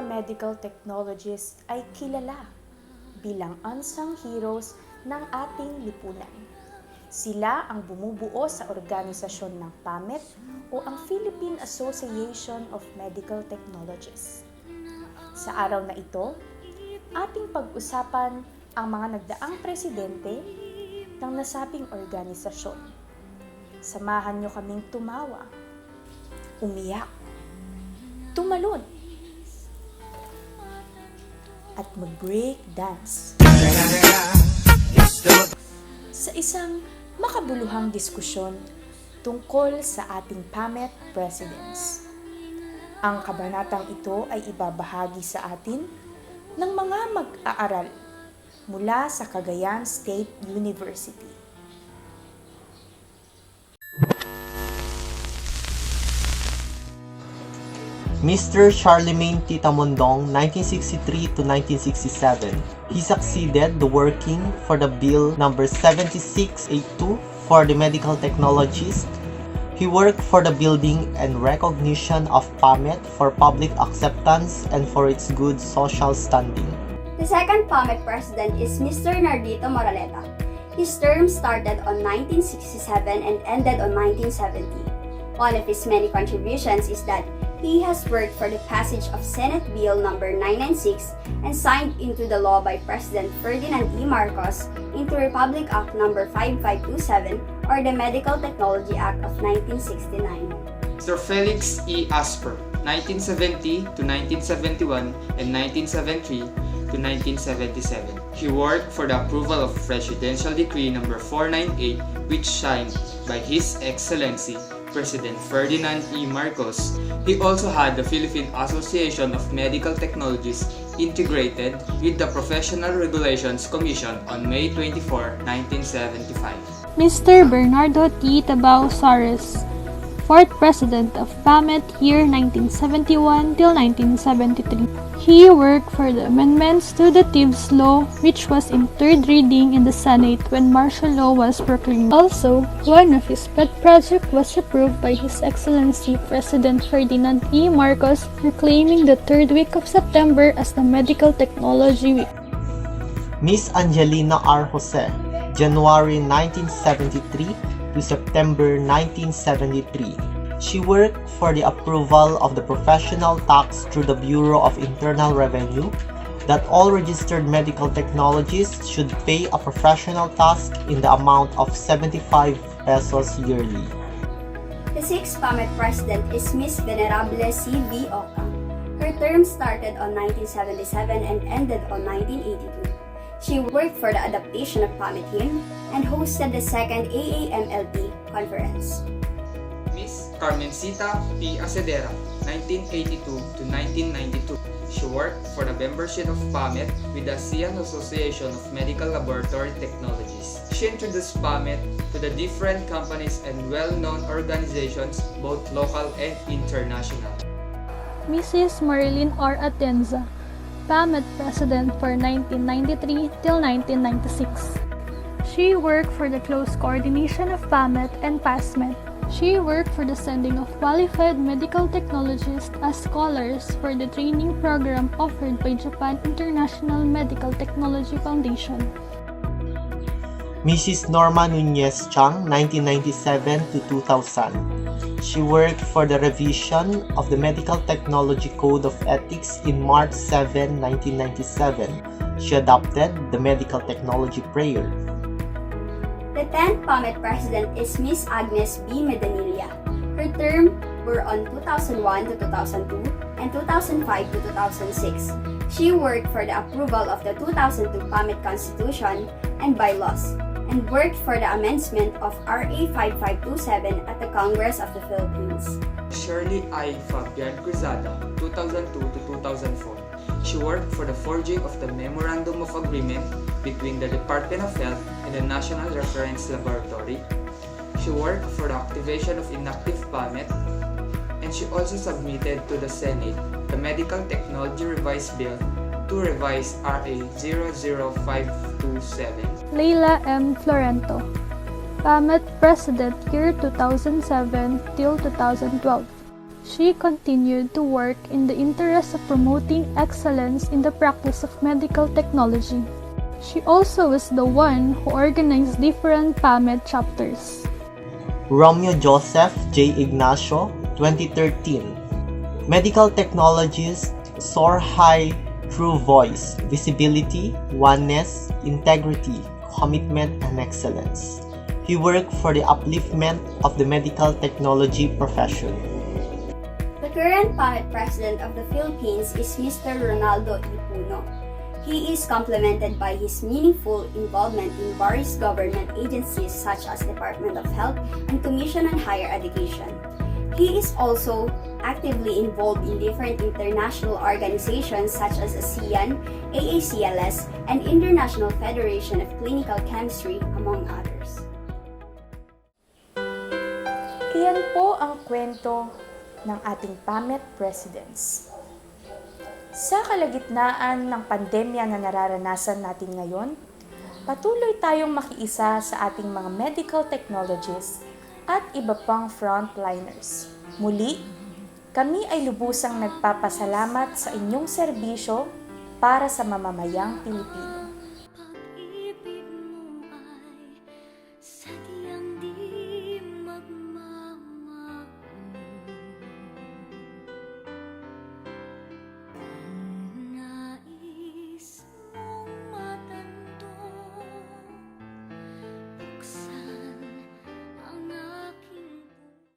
medical technologists ay kilala bilang unsung heroes ng ating lipunan. Sila ang bumubuo sa organisasyon ng PAMET o ang Philippine Association of Medical Technologists. Sa araw na ito, ating pag-usapan ang mga nagdaang presidente ng nasabing organisasyon. Samahan niyo kaming tumawa, umiyak, tumalon, at mag-break dance sa isang makabuluhang diskusyon tungkol sa ating PAMET presidents. Ang kabanatang ito ay ibabahagi sa atin ng mga mag-aaral mula sa Cagayan State University. Mr. Charlemagne Titamondong, 1963 to 1967. He succeeded the working for the Bill number 7682 for the medical technologies. He worked for the building and recognition of PAMET for public acceptance and for its good social standing. The second PAMET president is Mr. Nardito Moraleta. His term started on 1967 and ended on 1970. One of his many contributions is that he has worked for the passage of Senate Bill number 996 and signed into the law by President Ferdinand E. Marcos into Republic Act number 5527 or the Medical Technology Act of 1969. Sir Felix E. Asper, 1970 to 1971 and 1973 to 1977. He worked for the approval of Presidential Decree number 498 which signed by His Excellency President Ferdinand E. Marcos. He also had the Philippine Association of Medical Technologies integrated with the Professional Regulations Commission on May 24, 1975. Mr. Bernardo T. Tabao Sares, 4th President of PAMET year 1971 till 1973. He worked for the amendments to the TIBS law which was in third reading in the Senate when martial law was proclaimed. Also, one of his pet projects was approved by His Excellency President Ferdinand E. Marcos, proclaiming the third week of September as the Medical Technology Week. Miss Angelina R. Jose, January 1973 to September 1973. She worked for the approval of the professional tax through the Bureau of Internal Revenue that all registered medical technologists should pay a professional tax in the amount of 75 pesos yearly. The sixth PAMET president is Miss Venerable C.V. Oca. Her term started on 1977 and ended on 1982. She worked for the adaptation of PAMET hymn and hosted the second AAMLP conference. Miss Carmencita P. Acedera, 1982 to 1992. She worked for the membership of PAMET with the ASEAN Association of Medical Laboratory Technologies. She introduced PAMET to the different companies and well-known organizations, both local and international. Mrs. Marilyn R. Atenza, PAMET President for 1993 till 1996. She worked for the close coordination of PAMET and PASMET. She worked for the sending of qualified medical technologists as scholars for the training program offered by Japan International Medical Technology Foundation. Mrs. Norma Nunez Chang, 1997 to 2000. She worked for the revision of the Medical Technology Code of Ethics in March 7, 1997. She adopted the Medical Technology Prayer. The 10th PAMET president is Miss Agnes B. Medanilla. Her term were on 2001 to 2002 and 2005 to 2006. She worked for the approval of the 2002 PAMET Constitution and bylaws and worked for the amendment of RA 5527 at the Congress of the Philippines. Shirley I. Fabian Cruzada, 2002 to 2004. She worked for the forging of the Memorandum of Agreement between the Department of Health and the National Reference Laboratory. She worked for the activation of inactive PAMET, and she also submitted to the Senate the Medical Technology Revised Bill to revise RA 00527. Leila M. Florento, PAMET President year 2007 till 2012. She continued to work in the interest of promoting excellence in the practice of medical technology. She also was the one who organized different PAMET chapters. Romeo Joseph J. Ignacio, 2013. Medical technologies soar high through voice, visibility, oneness, integrity, commitment, and excellence. He worked for the upliftment of the medical technology profession. The current PAMET President of the Philippines is Mr. Ronaldo E. Puno. He is complemented by his meaningful involvement in various government agencies such as Department of Health and Commission on Higher Education. He is also actively involved in different international organizations such as ASEAN, AACLS, and International Federation of Clinical Chemistry, among others. Iyan po ang kwento ng ating PAMET Presidents. Sa kalagitnaan ng pandemya na nararanasan natin ngayon, patuloy tayong makiisa sa ating mga medical technologists at iba pang frontliners. Muli, kami ay lubusang nagpapasalamat sa inyong serbisyo para sa mamamayang Pilipino.